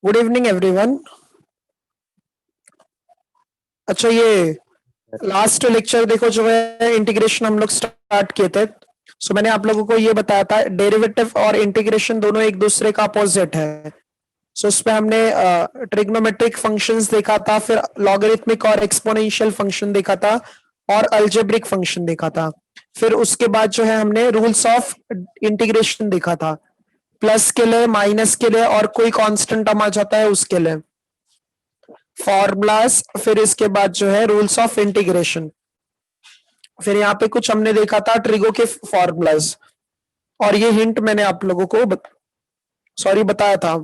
Good evening everyone. अच्छा, ये last lecture देखो जो है इंटीग्रेशन हम लोग स्टार्ट किए थे। मैंने आप लोगों को ये बताया था डेरिवेटिव और इंटीग्रेशन दोनों एक दूसरे का अपोजिट है। उसमें हमने ट्रिग्नोमेट्रिक फंक्शंस देखा था, फिर लॉगरिथमिक और एक्सपोनेंशियल फंक्शन देखा था, और अलजेब्रिक फंक्शन देखा था। फिर उसके बाद जो है हमने रूल्स ऑफ इंटीग्रेशन देखा था, प्लस के लिए, माइनस के लिए, और कोई कांस्टेंट टर्म आ जाता है उसके लिए फॉर्मूलाज। फिर इसके बाद जो है रूल्स ऑफ इंटीग्रेशन। फिर यहाँ पे कुछ हमने देखा था ट्रिगो के फॉर्मूलाज, और ये हिंट मैंने आप लोगों को बताया था।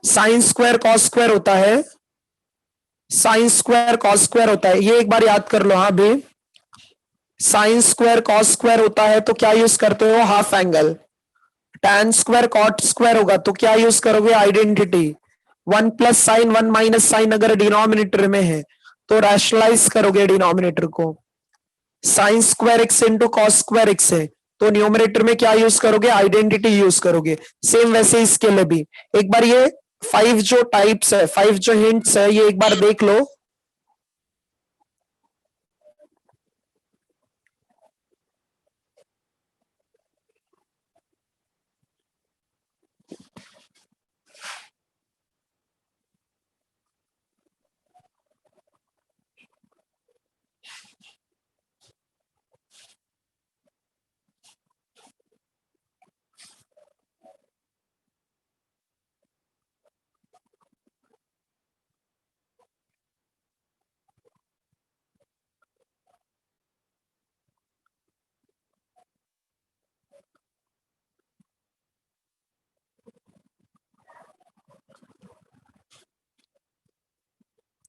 साइन स्क्वायर कॉस स्क्वायर होता है, साइन स्क्वायर कॉस स्क्वायर होता है, ये एक बार याद कर लो। हाँ भी, साइन स्क्वायर कॉस स्क्वायर होता है तो क्या यूज करते हो? Half angle. Tan square cot square होगा तो क्या यूज करोगे? Identity. One plus sine one minus sine अगर डिनोमिनेटर में है तो रैशनलाइज करोगे डिनोमिनेटर को। Sine square x into cos square x है तो न्यूमरेटर में क्या यूज करोगे? आइडेंटिटी यूज करोगे। सेम वैसे इसके लिए भी एक बार ये 5 जो टाइप्स है, 5 जो हिंट्स है, ये एक बार देख लो।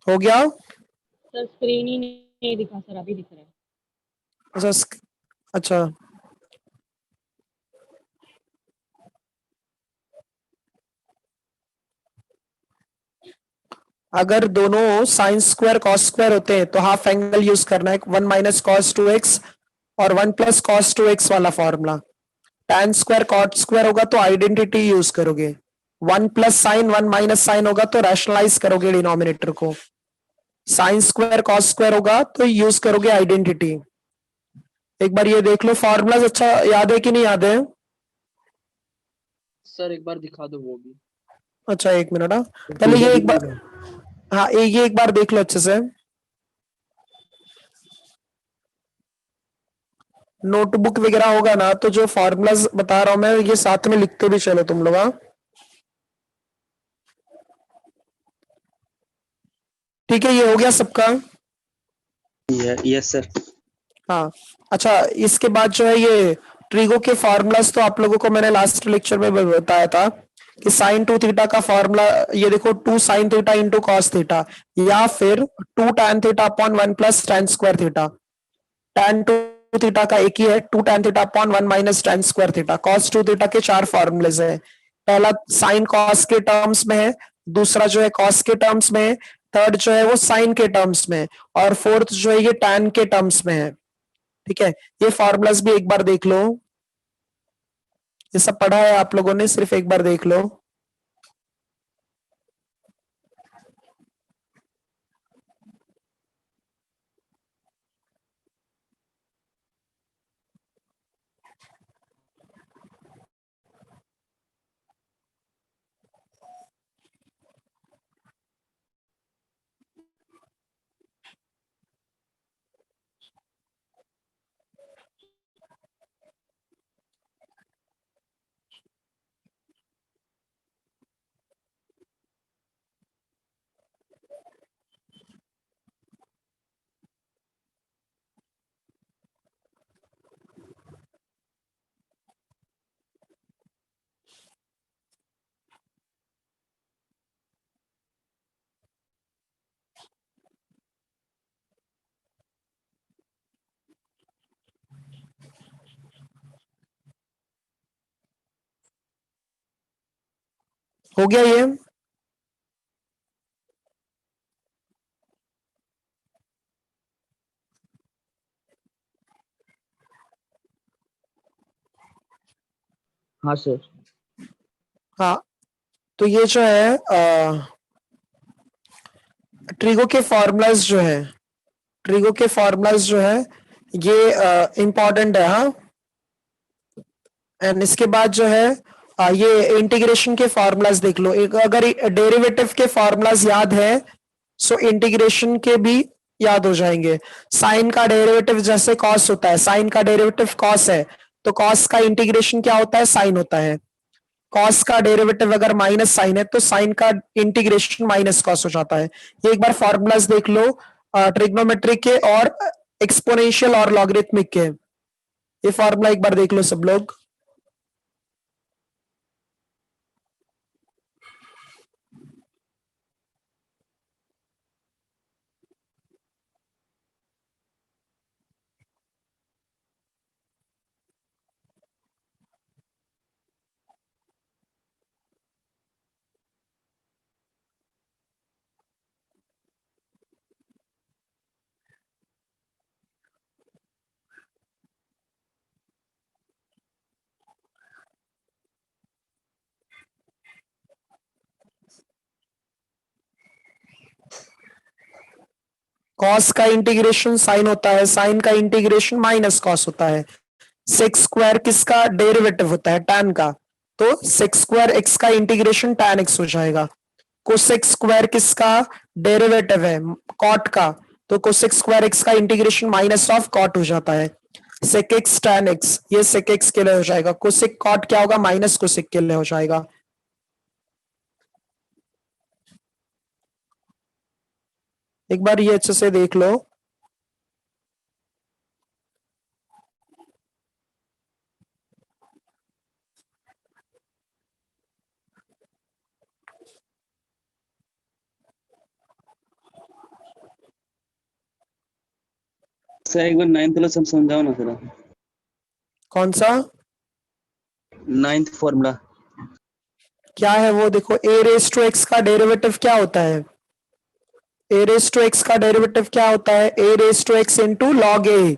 हो गया? सर स्क्रीन ही नहीं दिखा सर, अभी दिख रहा है। अच्छा अच्छा, अगर दोनों साइन स्क्वायर कॉस स्क्वायर होते हैं तो हाफ एंगल यूज करना है, one minus cos two X और one plus cos two X वाला formula. Tan square cot square होगा तो आइडेंटिटी यूज करोगे। One plus sine one minus sine होगा तो रैशनलाइज करोगे डिनोमिनेटर को। साइन स्क्वायर कॉस स्क्वायर होगा तो यूज करोगे आइडेंटिटी। एक बार ये देख लो फॉर्मूलाज, अच्छा याद है कि नहीं याद है? सर एक बार दिखा दो वो भी। अच्छा एक मिनट, हाँ पहले ये एक बार, हाँ ये एक बार देख लो अच्छे से। नोटबुक वगैरह होगा ना तो जो फॉर्मूलाज बता रहा हूं मैं ये साथ में लिखते भी चलो तुम लोग। हाँ ठीक है, ये हो गया सबका। Yes sir. हाँ अच्छा, इसके बाद जो है ये ट्रिगो के फॉर्मूलाज तो आप लोगों को मैंने लास्ट लेक्चर में बताया था कि साइन टू थीटा का फॉर्मूला ये देखो, two sine theta into cos theta, या फिर two tan theta upon one plus tan square theta. Tan two theta का एक ही है, two tan theta upon one minus tan square theta. Cos two theta के चार फॉर्मूलेज है। पहला साइन कॉस के टर्म्स में है, दूसरा जो है कॉस के टर्म्स में है, थर्ड जो है वो साइन के टर्म्स में, और फोर्थ जो है ये टैन के टर्म्स में है। ठीक है, ये फॉर्मूलाज भी एक बार देख लो। ये सब पढ़ा है आप लोगों ने, सिर्फ एक बार देख लो। हो गया ये? हाँ सर। हाँ तो ये जो है ट्रिगो के फॉर्मूलाज जो है, ट्रिगो के फॉर्मूलाज जो है ये इंपॉर्टेंट है। हाँ, एंड इसके बाद जो है ये इंटीग्रेशन के फॉर्मूलाज देख लो। एक अगर डेरिवेटिव के फॉर्मूलाज याद है सो इंटीग्रेशन के भी याद हो जाएंगे। साइन का डेरिवेटिव जैसे कॉस होता है, साइन का डेरिवेटिव कॉस है, तो कॉस का इंटीग्रेशन क्या होता है, साइन होता है। कॉस का डेरिवेटिव अगर माइनस साइन है तो साइन का इंटीग्रेशन माइनस कॉस हो जाता है। ये एक बार फॉर्मूलाज देख लो ट्रिग्नोमेट्रिक के और एक्सपोनेंशियल और लॉगरिथमिक के। ये फॉर्मूला एक बार देख लो सब लोग। कॉस का इंटीग्रेशन साइन होता है, साइन का इंटीग्रेशन माइनस कॉस होता है। सेक्स स्क्वायर किसका डेरिवेटिव होता है, tan का, तो सेक्स स्क्वायर एक्स का इंटीग्रेशन tan x हो जाएगा। कोसेक स्क्वायर किसका डेरिवेटिव है, कॉट का, तो कोसेक स्क्वायर एक्स का इंटीग्रेशन माइनस ऑफ कॉट हो जाता है। सेक एक्स tan x, ये सेक एक्स के लिए हो जाएगा। कोसेक कॉट क्या होगा, माइनस कोसेक के लिए हो जाएगा। एक बार ये अच्छे से देख लो। सर एक बार 9th वाला सम समझाओ ना जरा। कौन सा 9th फॉर्मूला। क्या है वो देखो, ए रेस टू एक्स का डेरिवेटिव क्या होता है, ए रेस टू एक्स का डेरिवेटिव क्या होता है, A raise to X into log A.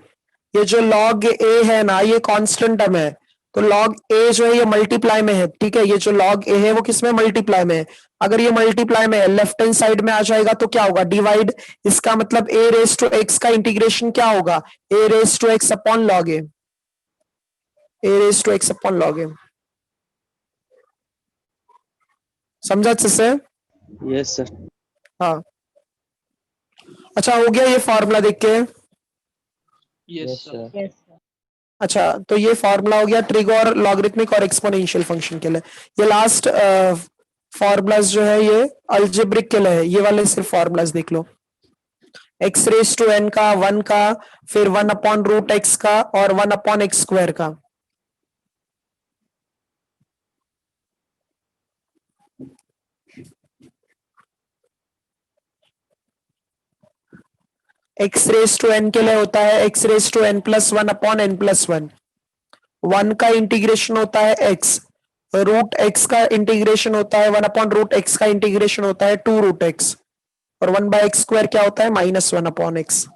ये जो लॉग ए है ना ये कांस्टेंट टर्म है, तो लॉग ए जो है ये मल्टीप्लाई में है, ठीक है। ये जो लॉग ए है वो किसमें मल्टीप्लाई में है, अगर ये मल्टीप्लाई में है लेफ्ट हैंड साइड में आ जाएगा तो क्या होगा, डिवाइड। इसका मतलब ए रेस टू एक्स का इंटीग्रेशन क्या होगा, a raise to x upon log a, a raise to x upon log a. समझा अच्छे से। Yes sir. हाँ, अच्छा हो गया ये फॉर्मूला देख के। Yes sir. Yes sir. अच्छा, तो ये फॉर्मूला हो गया ट्रिगो और लॉगरिथमिक और एक्सपोनेंशियल फंक्शन के लिए। ये लास्ट फॉर्मूलाज जो है ये अलजेब्रिक के लिए है, ये वाले सिर्फ फॉर्मूलाज देख लो। एक्स रेस टू एन का, 1 का, फिर 1 अपॉन रूट एक्स का और 1 अपॉन एक्स स्क्वायर का। एक्स रेस टू एन के लिए होता है x raise to n plus 1 upon n plus 1। 1 का इंटीग्रेशन होता है एक्स, रूट एक्स का इंटीग्रेशन होता है 1 अपॉन रूट एक्स का इंटीग्रेशन होता है 2 रूट एक्स, और 1 बाय एक्स स्क्वायर क्या होता है, माइनस 1 अपॉन एक्स।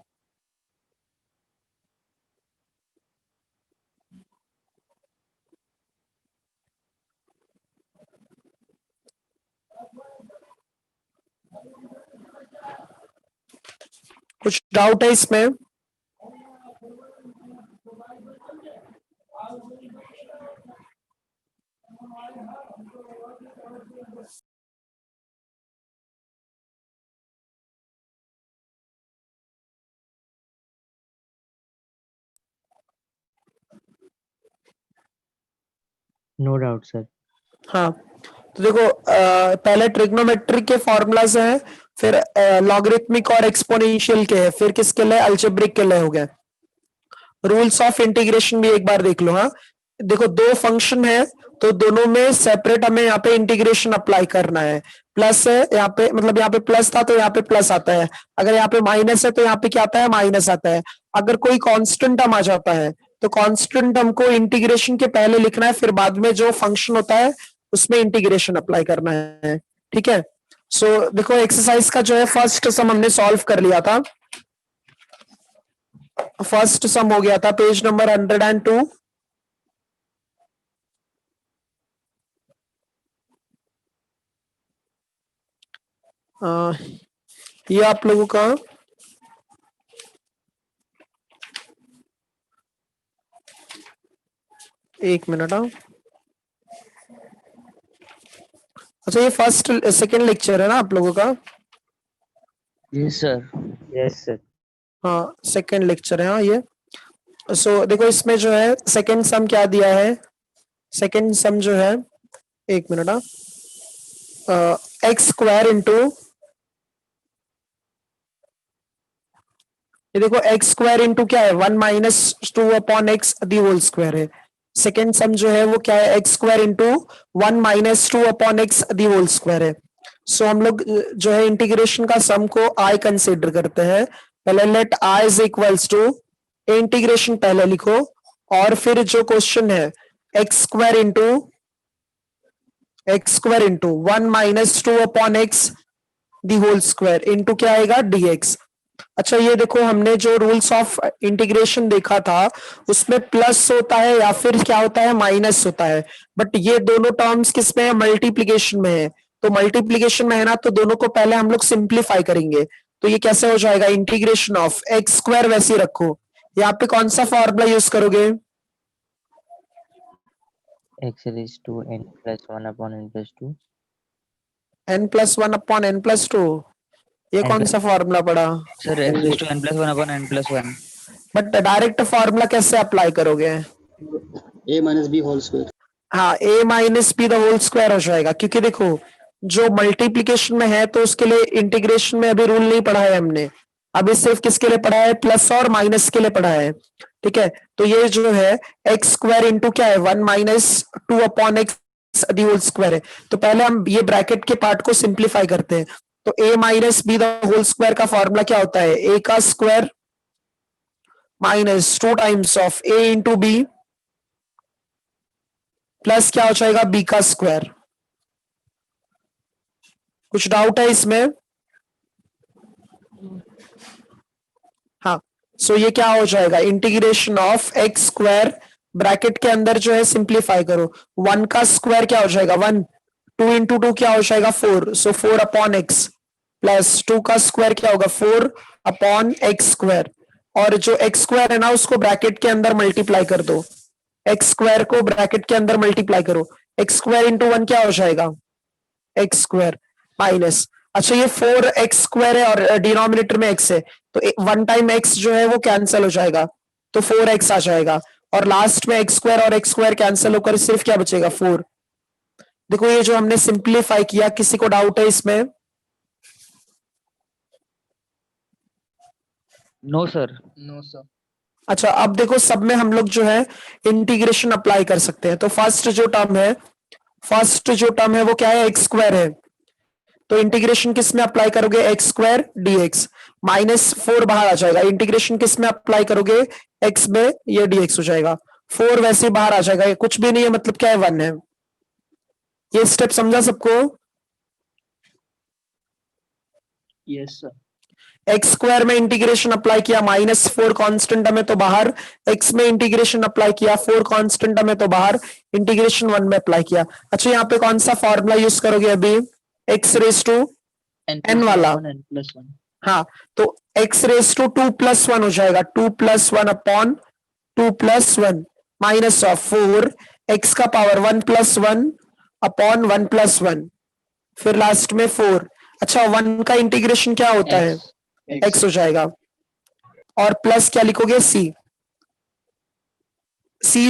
कुछ डाउट है इसमें? No doubt sir. हाँ, तो देखो पहले ट्रिग्नोमेट्रिक के फॉर्मूलाज हैं, फिर लॉगरिथमिक और एक्सपोनेंशियल के हैं, फिर किसके लिए, अलजेब्रिक के लिए हो गए। रूल्स ऑफ इंटीग्रेशन भी एक बार देख लो। हाँ, देखो दो फंक्शन है तो दोनों में सेपरेट हमें यहाँ पे इंटीग्रेशन अप्लाई करना है। प्लस है यहाँ पे, मतलब यहाँ पे प्लस था तो यहाँ पे प्लस आता है, अगर यहाँ पे माइनस है तो यहाँ पे क्या आता है, माइनस आता है। अगर कोई कांस्टेंट टर्म आ जाता है तो कांस्टेंट टर्म को इंटीग्रेशन के पहले लिखना है, फिर बाद में जो फंक्शन होता है उसमें इंटीग्रेशन अप्लाई करना है, ठीक है। सो देखो एक्सरसाइज का जो है फर्स्ट सम हमने सॉल्व कर लिया था, फर्स्ट सम हो गया था पेज नंबर 102। ये आप लोगों का एक मिनट। हाँ, अच्छा, ये फर्स्ट सेकंड लेक्चर है ना आप लोगों का? Yes, sir. Yes, sir. हाँ, सेकंड लेक्चर है। हाँ, ये सो देखो, इसमें जो है सेकंड सम क्या दिया है। सेकंड सम जो है, एक मिनट। हाँ, एक्स स्क्वायर इंटू, ये देखो एक्स स्क्वायर इंटू क्या है, 1 - 2 upon x the whole square है। सेकेंड सम जो है वो क्या है, x square into 1 - 2 upon x the whole square है। सो हम लोग जो है इंटीग्रेशन का सम को आई कंसिडर करते हैं। पहले let I is equals to, integration पहले लिखो, और फिर जो क्वेश्चन है x² into 1 - 2 upon x the whole square into क्या आएगा, dx। अच्छा, ये देखो हमने जो रूल्स ऑफ इंटीग्रेशन देखा था उसमें प्लस होता है या फिर क्या होता है, माइनस होता है। बट ये दोनों टर्म्स किस में है, मल्टीप्लीकेशन में है। तो मल्टीप्लीकेशन में है ना, तो दोनों को पहले हम लोग सिंप्लीफाई करेंगे। तो ये कैसे हो जाएगा, इंटीग्रेशन ऑफ एक्स स्क्वायर वैसे ही रखो। यहाँ पे कौन सा फॉर्मूला यूज करोगे? X raised to n plus 1 upon n plus 2. n+1/n+2, ये N कौन plus, सा फॉर्मूला पड़ा? sir, x raised to n plus 1 upon n plus 1. But direct formula कैसे अप्लाई करोगे? A minus B whole square. हाँ, a - b the whole square हो जाएगा, क्योंकि देखो जो मल्टीप्लीकेशन में है तो उसके लिए इंटीग्रेशन में अभी रूल नहीं पढ़ा है हमने। अभी सिर्फ किसके लिए पढ़ा है, प्लस और माइनस के लिए पढ़ा है। ठीक है, तो ये जो है एक्स स्क्वायर इंटू क्या है, 1 - 2 upon x the whole square है। तो पहले हम ये ब्रैकेट के पार्ट को सिंप्लीफाई करते हैं। तो a - b the whole square का फॉर्मूला क्या होता है, a का square minus 2 times of a into B plus क्या हो जाएगा, बी का स्क्वायर। कुछ डाउट है इसमें? हाँ, सो ये क्या हो जाएगा, integration of x square, bracket के अंदर जो है सिंप्लीफाई करो, 1 का स्क्वायर क्या हो जाएगा 1, 2 इंटू 2 क्या हो जाएगा 4, सो 4 अपॉन एक्स, प्लस 2 का स्क्वायर क्या होगा 4 अपॉन एक्स स्क्वायर। और जो एक्स स्क्वायर है ना उसको ब्रैकेट के अंदर मल्टीप्लाई कर दो, एक्स स्क्वायर को ब्रैकेट के अंदर मल्टीप्लाई करो, एक्स स्क्वायर इंटू 1 क्या हो जाएगा, एक्स स्क्वायर माइनस, अच्छा ये 4x स्क्वायर है और डिनोमिनेटर में x है, तो 1 टाइम x जो है वो कैंसिल हो जाएगा, तो 4x आ जाएगा। और लास्ट में x स्क्वायर और x स्क्वायर कैंसिल होकर सिर्फ क्या बचेगा 4। देखो ये जो हमने सिंप्लीफाई किया, किसी को डाउट है इसमें? No, sir. No, sir. अच्छा, अब देखो सब में हम लोग जो है इंटीग्रेशन अप्लाई कर सकते हैं। तो फर्स्ट जो टर्म है वो क्या है, एक्स स्क्वायर है। तो इंटीग्रेशन किस में अप्लाई करोगे, एक्स स्क्वायर dx, -4 बाहर आ जाएगा। इंटीग्रेशन किस में अप्लाई करोगे, x में, ये dx हो जाएगा, 4 वैसे ही बाहर आ जाएगा, ये कुछ भी नहीं है, मतलब क्या है 1 है। ये स्टेप समझा सबको? Yes, sir. एक्स स्क्वायर में इंटीग्रेशन अप्लाई किया, -4 कांस्टेंट में तो बाहर, एक्स में इंटीग्रेशन अप्लाई किया, 4 कांस्टेंट में तो बाहर, इंटीग्रेशन 1 में अप्लाई किया। अच्छा, यहाँ पे कौन सा फॉर्मूला यूज करोगे अभी, एक्स रेस टू n वाला? N plus 1. हाँ, तो x रेस टू 2+1 हो जाएगा, 2+1 अपॉन 2+1 माइनस ऑफ 4 x का पावर 1+1 अपॉन 1+1, फिर लास्ट में 4। अच्छा, 1 का इंटीग्रेशन क्या होता है, x हो जाएगा, और प्लस क्या लिखोगे, c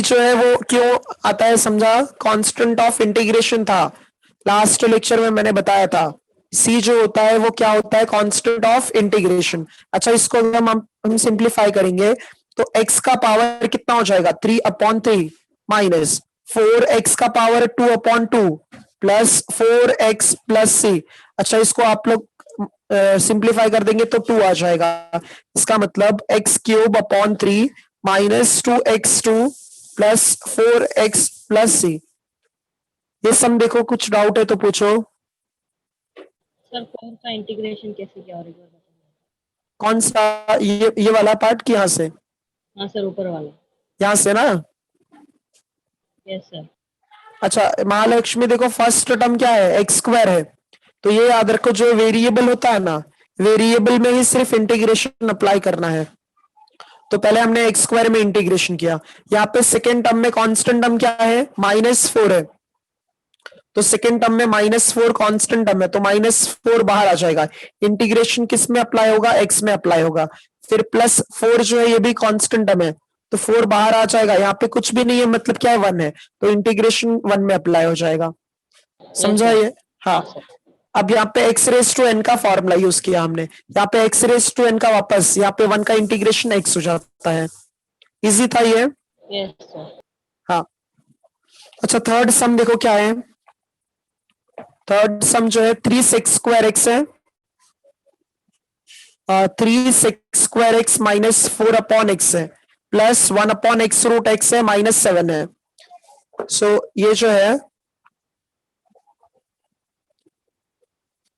जो है वो क्यों आता है समझा, कांस्टेंट ऑफ इंटीग्रेशन था, लास्ट लेक्चर में मैंने बताया था। c जो होता है वो क्या होता है, कांस्टेंट ऑफ इंटीग्रेशन। अच्छा, इसको हम सिंप्लीफाई करेंगे तो x का पावर कितना हो जाएगा, 3/3 माइनस 4x का power 2/2 plus 4x plus c। अच्छा, इसको आप लोग सिंप्लीफाई कर देंगे तो 2 आ जाएगा। इसका मतलब x³ upon 3 minus 2x2 plus 4x plus c। ये सम देखो, कुछ डाउट है तो पूछो। सर 4 का इंटीग्रेशन कैसे किया और एक बार बताइए। कौन सा, ये वाला पार्ट की, यहाँ से, हाँ सर, ऊपर वाला। यहाँ से ना? Yes sir. अच्छा, महालक्ष्मी देखो फर्स्ट टर्म क्या है, एक्स स्क्वायर है, तो ये याद रखो, जो वेरिएबल होता है ना, वेरिएबल में ही सिर्फ इंटीग्रेशन अप्लाई करना है। तो पहले हमने एक्स स्क्वायर में इंटीग्रेशन किया, यहाँ पे सेकेंड टर्म में कांस्टेंट टर्म क्या है, -4 है, तो सेकेंड टर्म में -4 कांस्टेंट टर्म है, तो -4 बाहर आ जाएगा। इंटीग्रेशन किस में अप्लाई होगा, एक्स में अप्लाई होगा। फिर +4 जो है ये भी कांस्टेंट टर्म है, तो 4 बाहर आ जाएगा, यहाँ पे कुछ भी नहीं है, मतलब क्या है, 1 है, तो इंटीग्रेशन 1 में अप्लाई हो जाएगा। समझा ये? हाँ। अब यहाँ पे एक्स रेस टू एन का फॉर्मूला यूज किया हमने, यहाँ पे एक्स रेस टू एन का वापस, यहाँ पे 1 का इंटीग्रेशन एक्स हो जाता है। इजी था ये। Yes, sir. हाँ। अच्छा, थर्ड सम देखो क्या है। थर्ड सम जो है 3 sec² x है, 3 sec² x -4/x है, +1/x√x है, -7 है। सो ये जो है,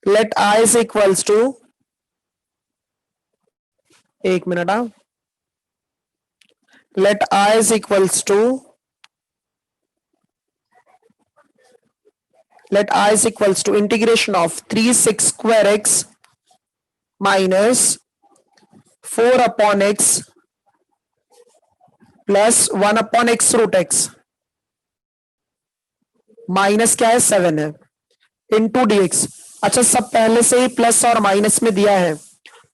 let I is equals to, एक मिनट, let I is equals to, let I is equals to integration of 3 sec² x -4/x +1/x√x minus क्या है, 7 है, इनटू dx। अच्छा, सब पहले से ही प्लस और माइनस में दिया है,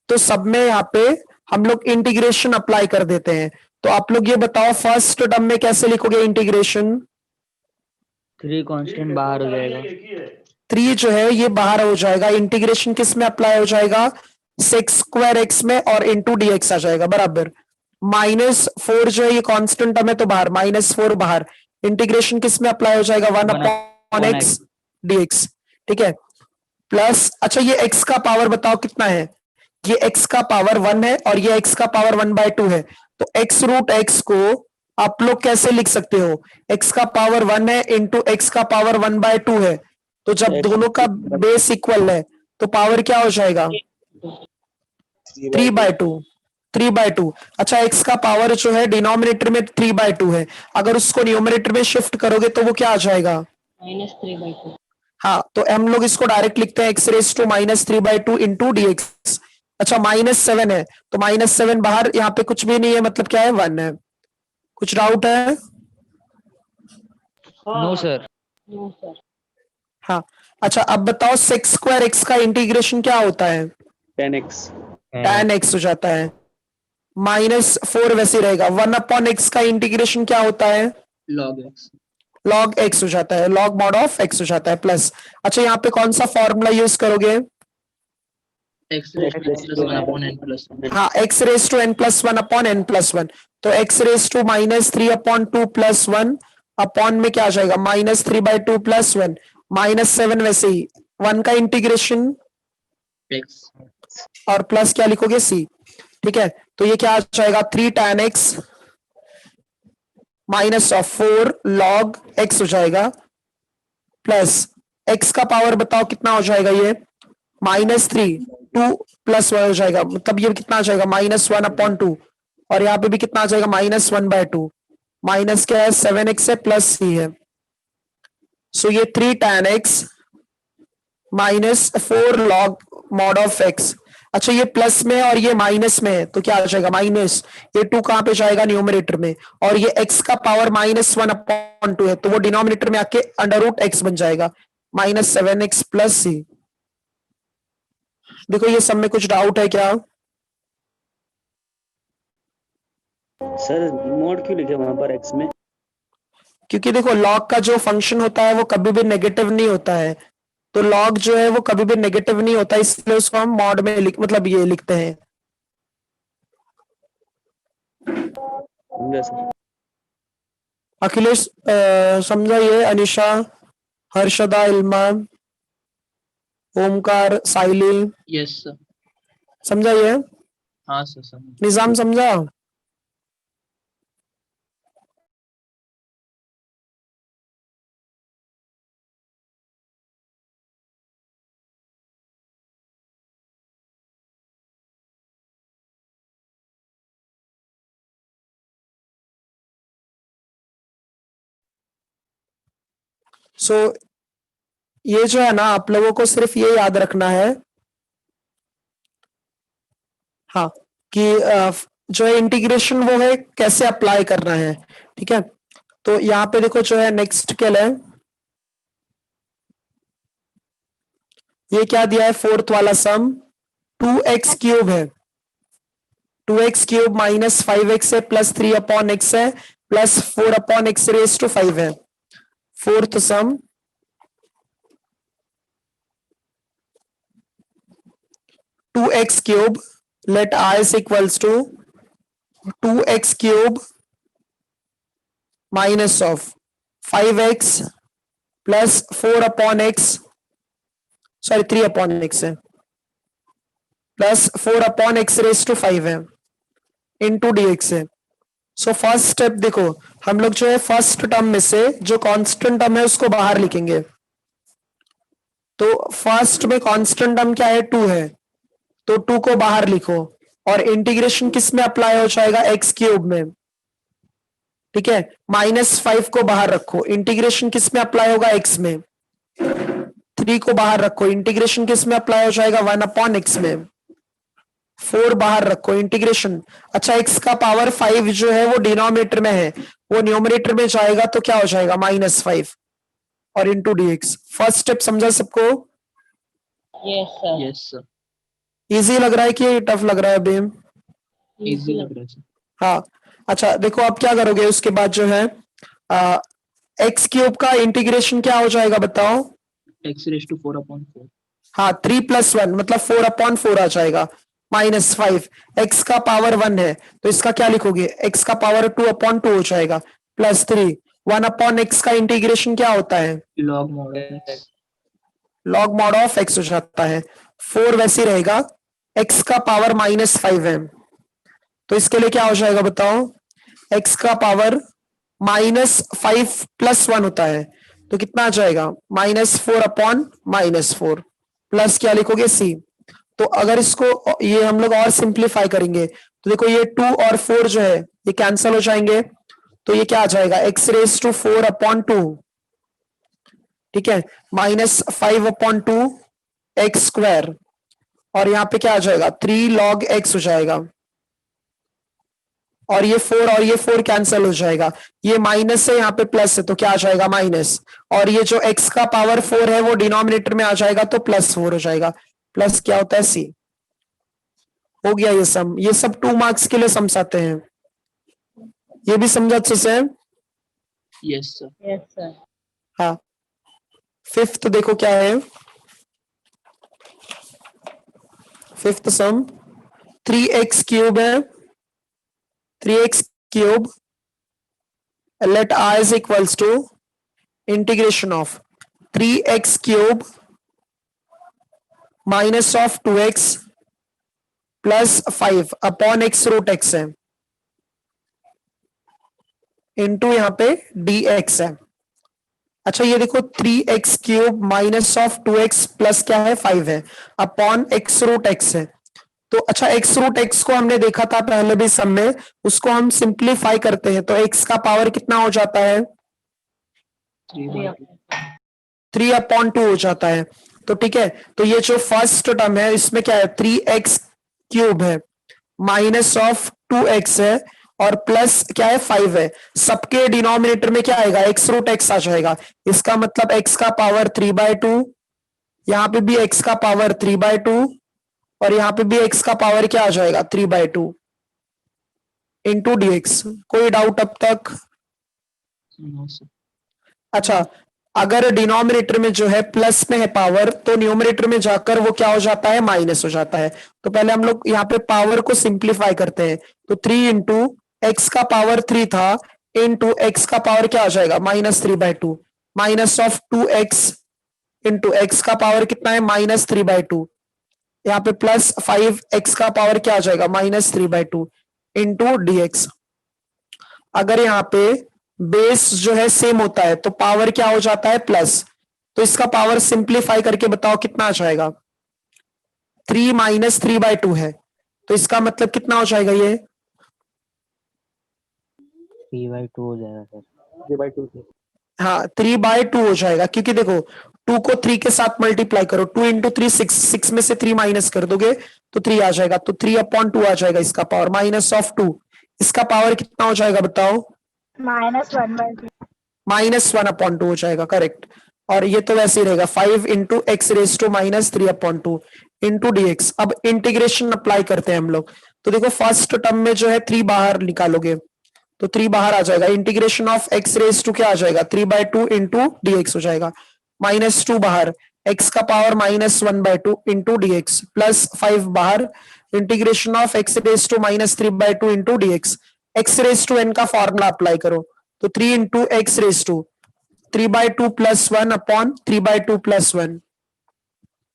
तो सब में यहाँ पे हम लोग इंटीग्रेशन अप्लाई कर देते हैं। तो आप लोग ये बताओ, फर्स्ट टर्म में कैसे लिखोगे इंटीग्रेशन? 3 कांस्टेंट बाहर हो जाएगा। 3 जो है ये बाहर हो जाएगा, इंटीग्रेशन किस में अप्लाई हो जाएगा, sec² x में, और इंटू dx आ जाएगा बराबर। -4 जो है ये कांस्टेंट टर्म है, तो बाहर, -4 बाहर, इंटीग्रेशन किस में अप्लाई हो जाएगा, 1/x dx। ठीक है, प्लस, अच्छा ये x का पावर बताओ कितना है, ये x का पावर 1 है और ये x का पावर 1/2 है, तो x√x को आप लोग कैसे लिख सकते हो, x का पावर 1 है इंटू x का पावर 1/2 है, तो जब दोनों का बेस इक्वल है तो पावर क्या हो जाएगा, 3/2, 3/2। अच्छा, x का पावर जो है डिनोमिनेटर में 3/2 है, अगर उसको न्यूमरेटर में शिफ्ट करोगे तो वो क्या आ जाएगा, -3/2. हाँ, तो हम लोग इसको डायरेक्ट लिखते हैं x⁻³ इंटू dx। अच्छा, -7 है, तो -7 बाहर, यहाँ पे कुछ भी नहीं है, मतलब क्या है, 1 है। कुछ डाउट है? No sir. No, sir. हाँ। अच्छा, अब बताओ sec² x का इंटीग्रेशन क्या होता है, 10x tan x हो जाता है, -4 वैसे रहेगा। 1/x का इंटीग्रेशन क्या होता है, log x log x हो जाता है, log mod of x हो जाता है, प्लस। अच्छा, यहाँ पे कौन सा फॉर्मूला यूज करोगे, x +1/n+1। हाँ, x⁻n+1/n+1, तो x⁻³ -3/2 अपॉन में क्या आ जाएगा, -3/2 +1, -7 वैसे ही, 1 का इंटीग्रेशन x और प्लस क्या लिखोगे, c। ठीक है, तो ये क्या आ जाएगा, 3 tan x -4 log x हो जाएगा, प्लस x का पावर बताओ कितना हो जाएगा, ये -3, 2 +1 हो जाएगा, मतलब ये कितना आ जाएगा, -1/2, और यहाँ पे भी कितना आ जाएगा, -1/2, माइनस क्या है, 7x है, प्लस c है, सो ये 3 tan x -4 log mod of x। अच्छा, ये प्लस में है और ये माइनस में है, तो क्या आ जाएगा, माइनस, ये 2 कहां पे जाएगा, न्यूमरेटर में, और ये x का पावर -1/2 है, तो वो डिनोमिनेटर में आके √x बन जाएगा, -7x + c। देखो, ये सब में कुछ डाउट है क्या? सर मोड क्यों लिखे वहां पर x में? क्योंकि देखो, लॉग का जो फंक्शन होता है वो कभी भी नेगेटिव नहीं होता है, तो लॉग जो है वो कभी भी नेगेटिव नहीं होता, इसलिए उसको हम मॉड में मतलब ये लिखते हैं। समझा सर। अखिलेश समझा ये, अनिशा, हर्षदा, इल्मा, ओमकार, साइली, यस सर। समझा ये, हाँ सर समझ। निजाम समझा? सो ये जो है ना आप लोगों को सिर्फ ये याद रखना है, हाँ, कि जो है इंटीग्रेशन वो है कैसे अप्लाई करना है, ठीक है। तो यहाँ पे देखो जो है नेक्स्ट क्या है, ये क्या दिया है, फोर्थ वाला सम 2x क्यूब है, 2x क्यूब माइनस 5x है प्लस 3/x है प्लस 4/x रेज टू 5 है। Fourth some 2x cube, let I is equals to 2x cube minus of 5x plus 4/x, sorry 3/x है, plus 4/x raise to 5 है into dx है। So first step देखो, हम लोग जो है first term में से जो कांस्टेंट टर्म है उसको बाहर लिखेंगे। तो फर्स्ट में कांस्टेंट टर्म क्या है, 2 है, तो 2 को बाहर लिखो और इंटीग्रेशन किस में अप्लाई हो जाएगा, x क्यूब में, ठीक है। -5 को बाहर रखो, इंटीग्रेशन किस में अप्लाई होगा, x में। 3 को बाहर रखो, इंटीग्रेशन किस में अप्लाई हो जाएगा, 1/x में। 4 बाहर रखो, इंटीग्रेशन, अच्छा x का पावर 5 जो है वो डिनोमिनेटर में है, वो न्यूमरेटर में जाएगा तो क्या हो जाएगा, -5 और इंटू dx। फर्स्ट स्टेप समझा सबको, yes sir. Yes sir, easy लग रहा है कि टफ लग रहा है अभी? इजी लग रहा है सर। हाँ, अच्छा देखो आप क्या करोगे उसके बाद जो है एक्स क्यूब का इंटीग्रेशन क्या हो जाएगा बताओ, x रेज टू 4/4। हाँ 3+1 मतलब 4/4 आ जाएगा, -5, एक्स का पावर 1 है तो इसका क्या लिखोगे, एक्स का पावर 2/2 हो जाएगा, प्लस 3 1/x का इंटीग्रेशन क्या होता है, log mod of x। Log mod of x हो जाता है। 4 वैसे ही रहेगा, एक्स का पावर -5 है तो इसके लिए क्या हो जाएगा बताओ, एक्स का पावर -5 + 1 होता है तो कितना आ जाएगा, -4/-4 प्लस क्या लिखोगे c। तो अगर इसको ये हम लोग और सिंप्लीफाई करेंगे तो देखो ये 2 और 4 जो है ये कैंसिल हो जाएंगे, तो ये क्या आ जाएगा, x रेज टू 4/2, ठीक है, -5/2 x स्क्वायर, और यहाँ पे क्या आ जाएगा 3 log x हो जाएगा, और ये 4 कैंसिल हो जाएगा, ये माइनस है यहाँ पे प्लस है तो क्या आ जाएगा माइनस, और ये जो x का पावर 4 है वो डिनोमिनेटर में आ जाएगा तो +4 हो जाएगा, प्लस क्या होता है c। हो गया ये सम, ये सब 2 मार्क्स के लिए सम्स आते हैं, ये भी समझा अच्छे से? Yes sir. Yes sir. हाँ, फिफ्थ देखो क्या है, फिफ्थ सम 3x क्यूब है, 3x cube let I is equals to integration of 3x cube minus of 2x plus 5/x root x है इंटू यहाँ पे dx है। अच्छा ये देखो 3x cube minus of 2x plus क्या है 5 है अपॉन x रूट x है। तो अच्छा x रूट x को हमने देखा था पहले भी सम में, उसको हम सिंप्लीफाई करते हैं तो x का पावर कितना हो जाता है, 3/2 हो जाता है। तो ठीक है, तो ये जो फर्स्ट टर्म है इसमें क्या है 3x क्यूब है माइनस ऑफ 2x है और प्लस क्या है 5 है, सबके डिनोमिनेटर में क्या आएगा x रूट x आ जाएगा, इसका मतलब x का पावर 3/2, यहाँ पे भी x का पावर 3/2 और यहाँ पे भी x का पावर क्या आ जाएगा 3/2 इंटू dx। कोई डाउट अब तक? No sir. अच्छा अगर डिनोमिनेटर में जो है प्लस में है पावर तो न्यूमरेटर में जाकर वो क्या हो जाता है माइनस हो जाता है। तो पहले हम लोग यहाँ पे पावर को सिंप्लीफाई करते हैं तो 3 इंटू एक्स का पावर 3 था इंटू एक्स का पावर क्या हो जाएगा -3/2 minus of 2x into x का पावर कितना है -3/2, यहाँ पे प्लस 5x का पावर क्या आ जाएगा -3/2 इंटू dx। अगर यहाँ पे बेस जो है सेम होता है तो पावर क्या हो जाता है प्लस, तो इसका पावर सिंप्लीफाई करके बताओ कितना आ जाएगा, 3 - 3/2 है तो इसका मतलब कितना हो जाएगा ये 3/2 हो जाएगा सर। 3/2 से हाँ 3/2 हो जाएगा, क्योंकि देखो 2 को 3 के साथ मल्टीप्लाई करो, 2 इंटू 3 6, 6 में से 3 माइनस कर दोगे तो 3 आ जाएगा, तो 3/2 आ जाएगा इसका पावर, -2, इसका पावर कितना हो जाएगा बताओ? -1/2 हो जाएगा, करेक्ट। और ये तो वैसे ही रहेगा 5 into x raise to -3/2 into dx। अब इंटीग्रेशन अप्लाई करते हैं हम लोग, तो देखो फर्स्ट टर्म में जो है 3 बाहर निकालोगे तो 3 बाहर आ जाएगा, integration of x raise to क्या आ जाएगा 3/2 इंटू dx हो जाएगा, -2 बाहर, x का पावर -1/2 इंटू dx, +5 बाहर, integration of x raise to -3/2 into dx, x raise to n का फॉर्मूला अप्लाई करो, तो 3 into x raise to 3/2 + 1 upon 3/2 + 1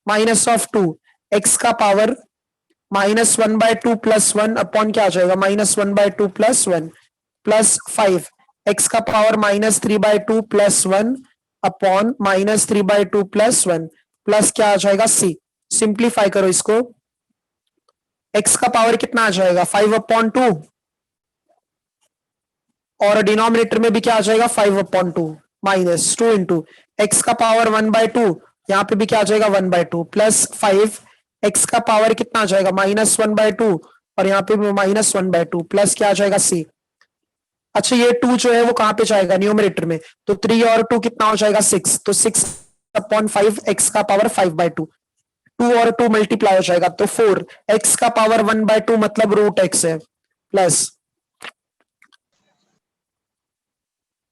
-2, x का पावर -1/2 + 1 अपॉन क्या आ जाएगा -1/2 + 1 +5, x का पावर -3/2 + 1 अपॉन -3/2 + 1 प्लस क्या आ जाएगा c। सिंप्लीफाई करो इसको, x का पावर कितना आ जाएगा 5/2 और डिनोमिनेटर में भी क्या आ जाएगा 5/2 -2 इंटू एक्स का पावर 1/2, यहाँ पे भी क्या आ जाएगा 1/2 +5, एक्स का पावर कितना आ जाएगा -1/2 और यहाँ पे भी -1/2 प्लस क्या आ जाएगा c। अच्छा ये 2 जो है वो कहां पे जाएगा न्यूमरेटर में, तो 3 और 2 कितना हो जाएगा 6, तो 6/5 एक्स का पावर 5/2, 2 और 2 मल्टीप्लाई हो जाएगा तो 4, एक्स का पावर 1/2 मतलब √x है, प्लस।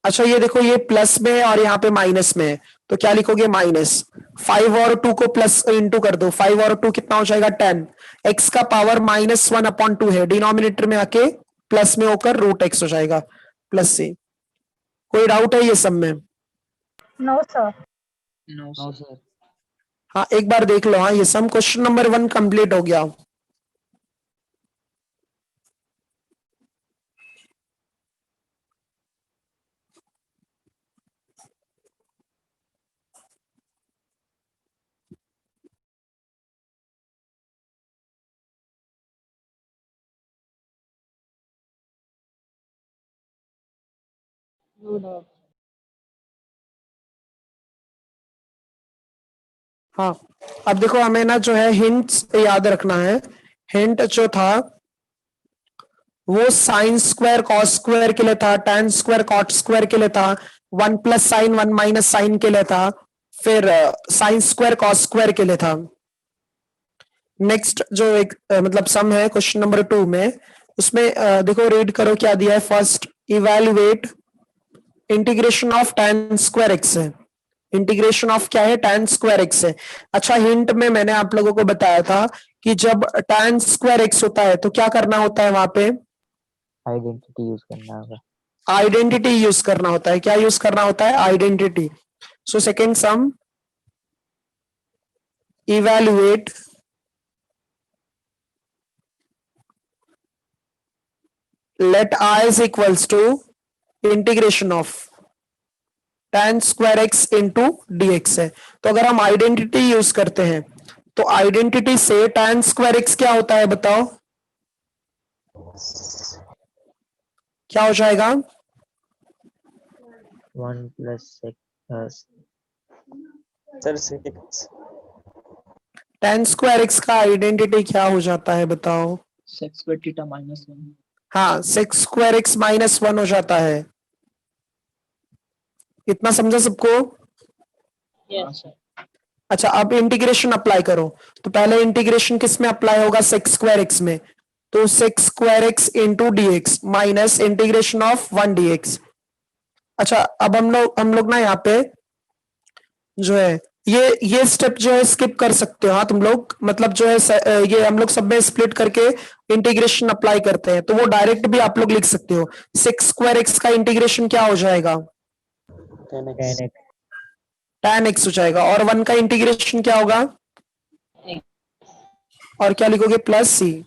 अच्छा ये देखो ये प्लस में है और यहाँ पे माइनस में है, तो क्या लिखोगे -5 और 2 को प्लस इंटू कर दो, 5 और 2 कितना हो जाएगा 10, एक्स का पावर -1/2 है, डिनोमिनेटर में आके प्लस में होकर √x हो जाएगा प्लस से। कोई डाउट है ये सब में? No, sir. हाँ एक बार देख लो, हाँ ये सम क्वेश्चन नंबर 1 कंप्लीट हो गया। No doubt. हाँ अब देखो हमें ना जो है हिंट्स याद रखना है। हिंट जो था वो साइन स्क्वायर कॉस स्क्वायर के लिए था, tan स्क्वायर कॉट स्क्वायर के लिए था, 1 + साइन 1 - साइन के लिए था, फिर साइन स्क्वायर कॉस स्क्वायर के लिए था। नेक्स्ट जो एक मतलब सम है क्वेश्चन नंबर 2 में, उसमें देखो रीड करो क्या दिया है। First evaluate integration of tan square x है, इंटीग्रेशन ऑफ क्या है tan स्क्वायर x है। अच्छा हिंट में मैंने आप लोगों को बताया था कि जब tan स्क्वायर x होता है तो क्या करना होता है वहां पे, आइडेंटिटी यूज करना होगा। आइडेंटिटी यूज करना होता है। क्या यूज करना होता है, identity. So second sum, evaluate let I is equals to integration of tan square x into dx है। तो अगर हम आइडेंटिटी यूज करते हैं तो आइडेंटिटी से tan स्क्वायर x क्या होता है बताओ, क्या हो जाएगा 1 + सर 6 tan स्क्वायर x का आइडेंटिटी क्या हो जाता है बताओ? sec square theta -1. हाँ sec स्क्वायर x -1 हो जाता है। इतना समझा सबको? Yes, sir. अच्छा अब इंटीग्रेशन अप्लाई करो, तो पहले इंटीग्रेशन किस में अप्लाई होगा, सेक स्क्वायर एक्स में, तो sec square x into dx minus integration of 1 dx। अच्छा अब हम लोग ना यहाँ पे जो है ये स्टेप जो है स्किप कर सकते हो, हाँ तुम लोग मतलब जो है ये हम लोग सब में स्प्लिट करके इंटीग्रेशन अप्लाई करते हैं, तो वो डायरेक्ट भी आप लोग लिख सकते हो। सेक स्क्वायर एक्स का इंटीग्रेशन क्या हो जाएगा 10x tan x हो जाएगा, और 1 का इंटीग्रेशन क्या होगा, और क्या लिखोगे प्लस c।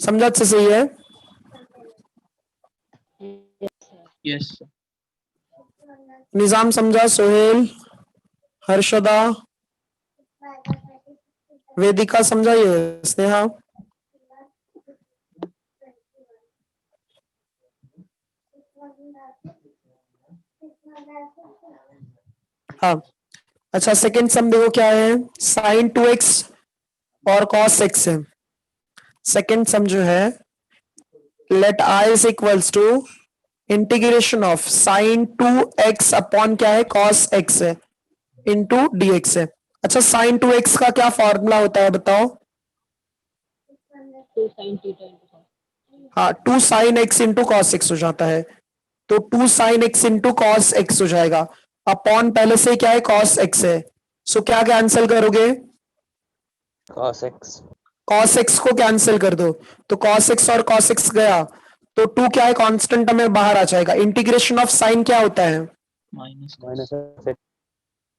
समझा अच्छे से ये? Yes, sir. निजाम समझा, सोहेल, हर्षदा, वेदिका समझा, ये स्नेहा? हाँ, अच्छा सेकंड सम देखो क्या है, साइन 2x और कॉस x है। सेकंड सम जो है, let i is equals to integration of sine 2x upon क्या है, कॉस x है, इंटू dx है। अच्छा साइन 2x का क्या फॉर्मूला होता है बताओ? 2 sin theta into cos. हाँ, 2 sine x into cos x हो जाता है, तो 2 sine x into cos x हो जाएगा, अपॉन पहले से क्या है, कॉस x है। सो क्या कैंसिल करोगे? cos x cos x को कैंसिल कर दो, तो cos x और cos x गया, तो 2 क्या है, कांस्टेंट में बाहर आ जाएगा। इंटीग्रेशन ऑफ साइन क्या होता है? Minus. minus of x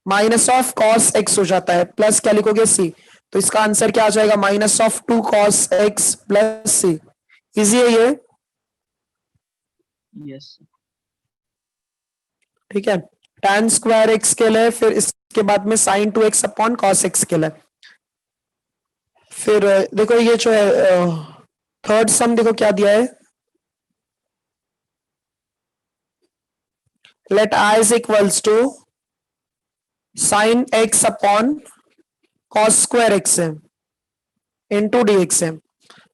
minus of cos x हो जाता है, प्लस क्या लिखोगे, c। तो इसका आंसर क्या आ जाएगा, minus of 2 cos x plus c। Easy है ये, Yes, sir. ठीक है। tan स्क्वायर x के लिए, फिर इसके बाद में sin 2x upon cos x के लिए। फिर देखो ये जो है थर्ड सम देखो क्या दिया है, let i is equals to sine x upon cos square x है, इंटू dx है।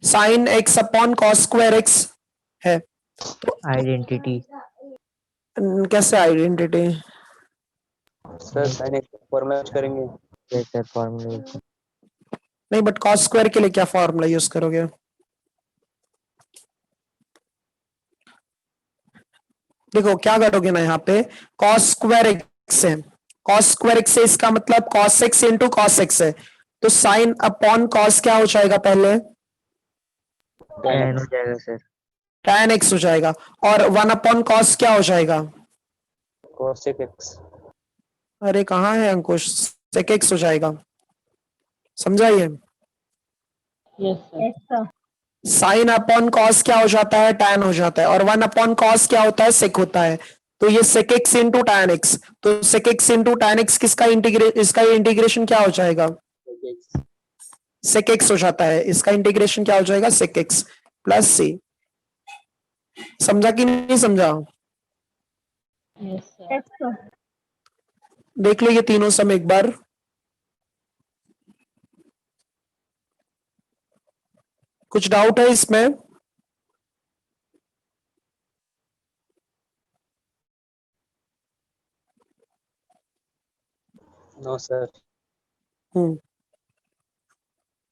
Sine x upon cos square x है, Identity. कैसे identity? Sir sin x formula use करेंगे। Yes, sir. Formula. नहीं, बट cos स्क्वायर के लिए क्या formula use करोगे? देखो क्या करोगे ना, यहाँ पे cos स्क्वायर x है, cos स्क्वायर x है, इसका मतलब cos x into cos x है, तो साइन अपॉन cos क्या हो जाएगा पहले, Tan हो जाएगा sir. tan x हो जाएगा, और 1 अपॉन cos क्या हो जाएगा? cos x अरे कहाँ है अंकुश, sec x हो जाएगा, समझाइए। Yes, sir. Yes, sir. Sine upon cos क्या हो जाता है, tan हो जाता है, और 1 अपॉन कॉस क्या होता है, सेक होता है, तो ये sec x into tan x, तो sec x into tan x किसका इसका इंटीग्रेशन क्या हो जाएगा, सेक एक्स हो जाता है, इसका इंटीग्रेशन क्या हो जाएगा, सेक एक्स प्लस सी। समझा कि नहीं समझा? Yes, sir. Yes, sir. देख लो ये तीनों सम एक बार। कुछ डाउट है इसमें? No sir.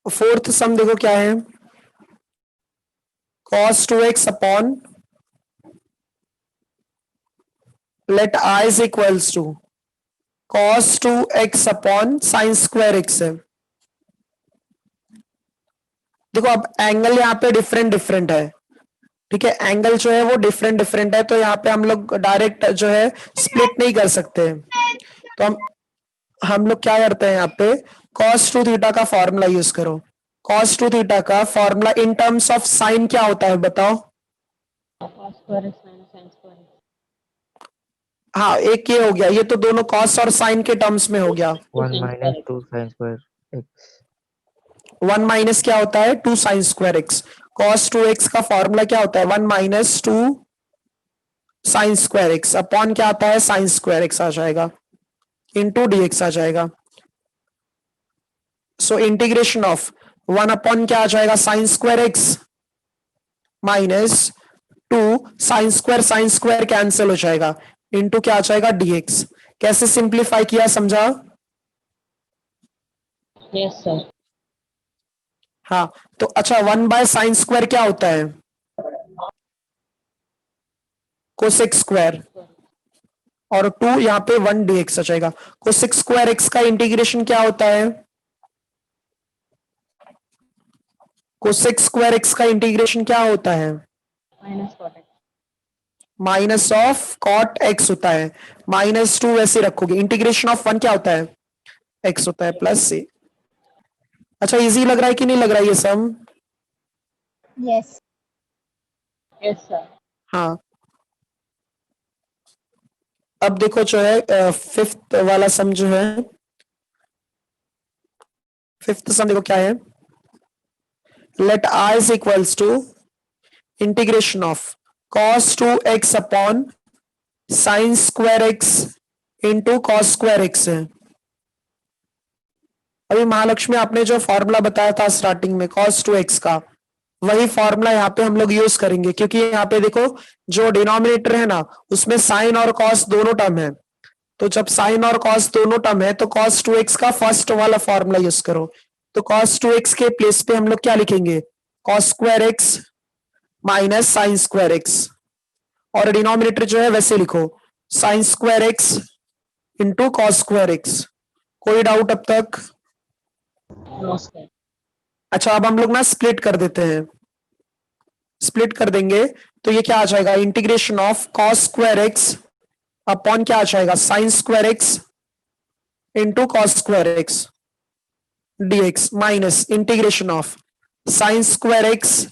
फोर्थ सम देखो क्या है, cos 2x upon let i is equals to cos 2x upon sine square x है। देखो अब एंगल यहाँ पे डिफरेंट डिफरेंट है, ठीक है, एंगल जो है वो डिफरेंट डिफरेंट है, तो यहाँ पे हम लोग डायरेक्ट जो है स्प्लिट नहीं कर सकते, तो हम लोग क्या करते हैं, यहाँ पे cos 2 थीटा का फॉर्मूला यूज करो। cos 2 थीटा का formula in terms of sine क्या होता है बताओ? Cos square x minus sin square x. हाँ, एक ये हो गया, ये तो दोनों cos और sin के टर्म्स में हो गया। 1 minus 2 sin square x. 1 minus क्या होता है, 2 sign square x. cos 2x का फॉर्मूला क्या होता है, 1 minus 2 sign square x upon क्या आता है, साइन स्क्वायर एक्स आ जाएगा, इंटू dx आ जाएगा। सो इंटीग्रेशन ऑफ 1 अपॉन क्या आ जाएगा, sine square x minus 2 sine square cancel हो जाएगा, इंटू क्या आ जाएगा, dx। कैसे सिंप्लीफाई किया, समझा? Yes, sir. हाँ, तो अच्छा 1 बाय साइन स्क्वायर क्या होता है, कोसेक स्क्वायर, और 2 यहाँ पे 1 dx आ जाएगा। कोसेक स्क्वायर x का इंटीग्रेशन क्या होता है, कोसेक स्क्वायर x का इंटीग्रेशन क्या होता है, Minus cot x. Minus of cot x होता है, -2 वैसे रखोगे, इंटीग्रेशन ऑफ 1 क्या होता है, x होता है प्लस c। अच्छा इजी लग रहा है कि नहीं लग रहा है ये सम? Yes. Yes, sir. हाँ, अब देखो जो है फिफ्थ वाला सम जो है, फिफ्थ सम देखो क्या है, let i is equals to integration of cos 2x upon sine square x into cos square x है। अभी महालक्ष्मी आपने जो फॉर्मूला बताया था स्टार्टिंग में cos 2x का, वही फॉर्मूला यहाँ पे हम लोग यूज करेंगे, क्योंकि यहाँ पे देखो जो डिनोमिनेटर है ना उसमें साइन और कॉस दोनों टर्म है। तो जब साइन और कॉस दोनों टर्म है तो cos 2x का फर्स्ट वाला फॉर्मूला यूज करो। तो cos 2x के प्लेस पे हम लोग क्या लिखेंगे, cos square x minus sine square x, और डिनोमिनेटर जो है वैसे लिखो sine square x into cos square x. कोई डाउट अब तक? No sir. अच्छा, अब हम लोग ना स्प्लिट कर देते हैं। स्प्लिट कर देंगे तो ये क्या आ जाएगा, integration of cos square x upon क्या आ जाएगा, sine square x into cos square x dx minus integration of sine square x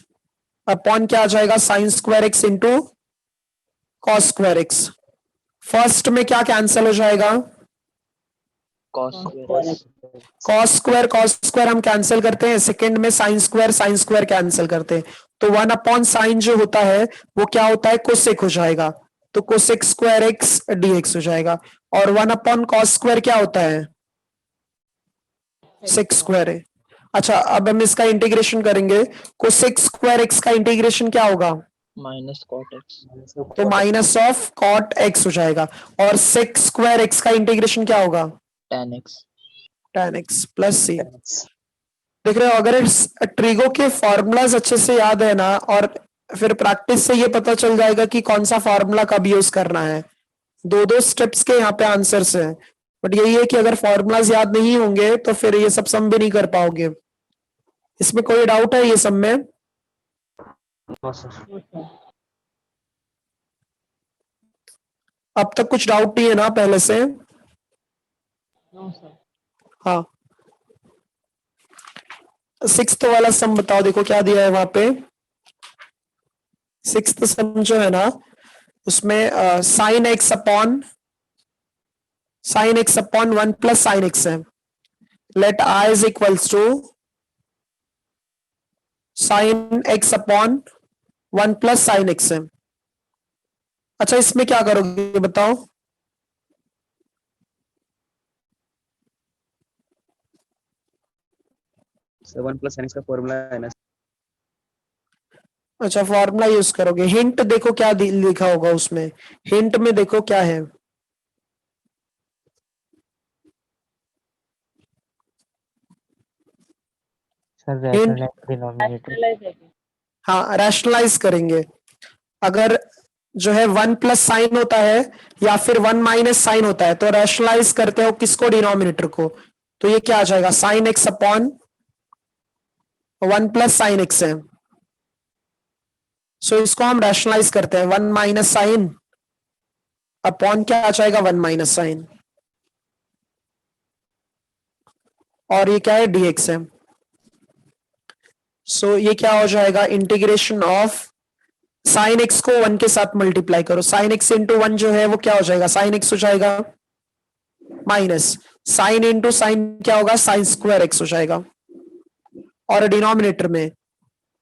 upon क्या आ जाएगा, sine square x into cos square x. First में क्या कैंसिल हो जाएगा, cos कॉस स्क्वायर हम कैंसिल करते हैं, सेकंड में साइन स्क्वायर कैंसिल करते हैं, तो 1 अपॉन साइन जो होता है वो क्या होता है, कोसेक हो जाएगा, तो कोसेक स्क्वायर एक्स डीएक्स हो जाएगा। और 1 अपॉन कॉस स्क्वायर क्या होता है, सेक स्क्वायर है। अच्छा, अब हम इसका इंटीग्रेशन करेंगे, कोसेक स्क्वायर एक्स का इंटीग्रेशन क्या होगा, minus cot x तो माइनस ऑफ कॉट एक्स हो जाएगा। और सेक स्क्वायर एक्स का इंटीग्रेशन क्या होगा, tan x tan x plus c. देख रहे हो, अगर इस ट्रिगो के फॉर्मूलाज अच्छे से याद है ना, और फिर प्रैक्टिस से ये पता चल जाएगा कि कौन सा फॉर्मूला कब यूज करना है। दो दो स्टेप्स के यहाँ पे आंसर्स हैं, बट यही है कि अगर फॉर्मूलाज याद नहीं होंगे तो फिर ये सब सम भी नहीं कर पाओगे। इसमें कोई डाउट है ये सब में? No sir. अब तक कुछ डाउट नहीं है ना पहले से? No sir. हाँ, सिक्स्थ वाला सम बताओ, देखो क्या दिया है वहां पे। सिक्स्थ सम जो है ना उसमें sine x upon 1 plus sine x है। Let I is equals to sine x upon 1 plus sine x है। अच्छा, इसमें क्या करोगे बताओ? सर 1 प्लस साइन का फॉर्मूला है ना। अच्छा, फॉर्मूला यूज करोगे। हिंट देखो क्या लिखा होगा उसमें, हिंट में देखो क्या है। Sir, hint, rationalize denominator. Rationalize है क्या? हाँ रैशनलाइज करेंगे। अगर जो है 1 प्लस साइन होता है या फिर 1 माइनस साइन होता है तो रैशनलाइज करते हो किसको, डिनोमिनेटर को। तो ये क्या आ जाएगा, sign x upon 1 plus sine x है। सो इसको हम रैशनलाइज करते हैं, 1 माइनस साइन अपॉन क्या आ जाएगा, 1 माइनस साइन, और ये क्या है, डीएक्स है। सो ये क्या हो जाएगा, इंटीग्रेशन ऑफ साइन एक्स को 1 के साथ मल्टीप्लाई करो, साइन एक्स इंटू 1 जो है वो क्या हो जाएगा, साइन एक्स हो जाएगा, माइनस साइन इंटू साइन क्या होगा, साइन स्क्वायर एक्स हो जाएगा। और डिनोमिनेटर में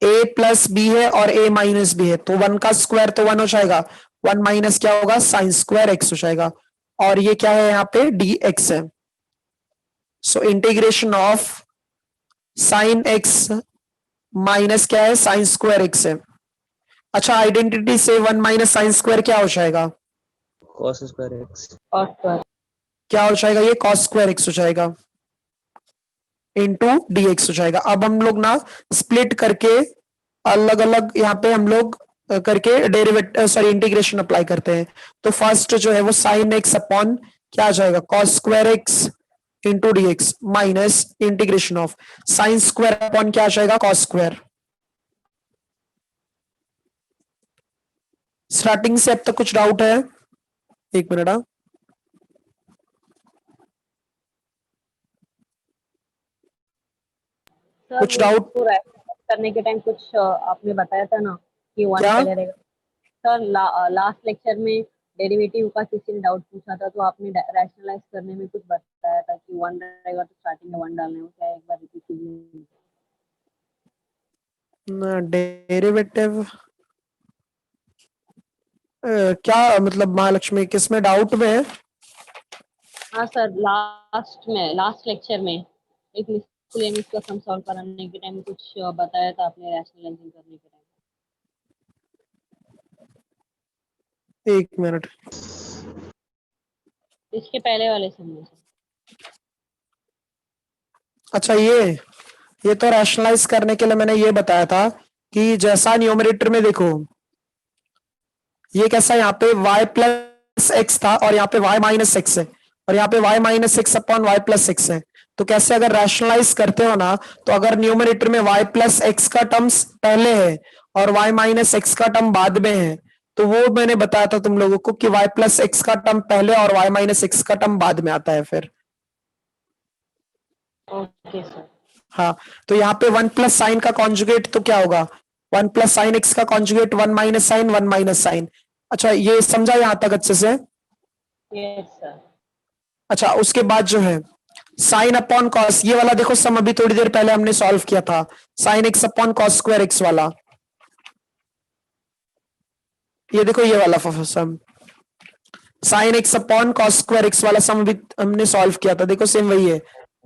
ए प्लस बी है और ए माइनस बी है, तो 1 का स्क्वायर तो 1 हो जाएगा, 1 माइनस क्या होगा, साइन स्क्वायर एक्स हो जाएगा। और ये क्या है, यहाँ पे डी एक्स है। So integration of sine x minus क्या है, साइन स्क्वायर एक्स है। अच्छा, आइडेंटिटी से 1 माइनस साइन स्क्वायर क्या हो जाएगा, cos स्क्वायर एक्स। और सर क्या हो जाएगा, ये cos स्क्वायर एक्स हो जाएगा इंटू डीएक्स हो जाएगा। अब हम लोग ना स्प्लिट करके अलग अलग यहाँ पे हम लोग करके डेरिवेटिव सॉरी इंटीग्रेशन अप्लाई करते हैं। तो फर्स्ट जो है वो साइन एक्स अपॉन क्या आ जाएगा, cos square x into dx minus integration of sine square upon क्या आ जाएगा, cos स्क्वायर। स्टार्टिंग से अब तक कुछ डाउट है? एक मिनट। हाँ, सर कुछ वो डाउट? तो rationalize करने के टाइम कुछ आपने बताया था ना कि 1 क्या? पहले रहेगा। सर लास्ट लेक्चर में डेरिवेटिव का किसी ने डाउट पूछा था, तो आपने रैशनलाइज करने में कुछ बताया था कि 1 रहेगा तो स्टार्टिंग में 1 डालने हो, क्या एक बार रिपीट कीजिए। डेरिवेटिव क्या मतलब महालक्ष्मी किस में डाउट में है? हाँ सर, लास्ट लेक्चर में एक मिसलेनियस का सम सॉल्व कराने के टाइम कुछ बताया था आपने रैशनलाइजिंग करने के टाइम। एक मिनट। इसके पहले वाले सम में सर। अच्छा, ये तो रैशनलाइज करने के लिए मैंने ये बताया था कि जैसा न्यूमरेटर में देखो, ये कैसा, यहाँ पे y प्लस एक्स था और यहाँ पे y माइनस एक्स है, और यहाँ पे y minus x upon y plus x है। तो कैसे अगर रैशनलाइज करते हो ना, तो अगर न्यूमरेटर में y प्लस एक्स का टर्म्स पहले है और y माइनस एक्स का टर्म बाद में है, तो वो मैंने बताया था तुम लोगों को कि y प्लस एक्स का टर्म पहले और y माइनस एक्स का टर्म बाद में आता है फिर। Okay sir. हाँ, तो यहाँ पे वन प्लस साइन का कॉन्जुगेट तो क्या होगा, वन प्लस साइन एक्स का conjugate one minus sine, one minus sine. अच्छा, ये समझा यहां तक अच्छे से? Yes sir. अच्छा, उसके बाद जो है साइन अपॉन कॉस, ये वाला देखो सम अभी थोड़ी देर पहले हमने सॉल्व किया था, sine x upon cos square x वाला। ये देखो ये वाला sum, sine x upon cos square x वाला सम भी हमने सॉल्व किया था, देखो सेम वही है,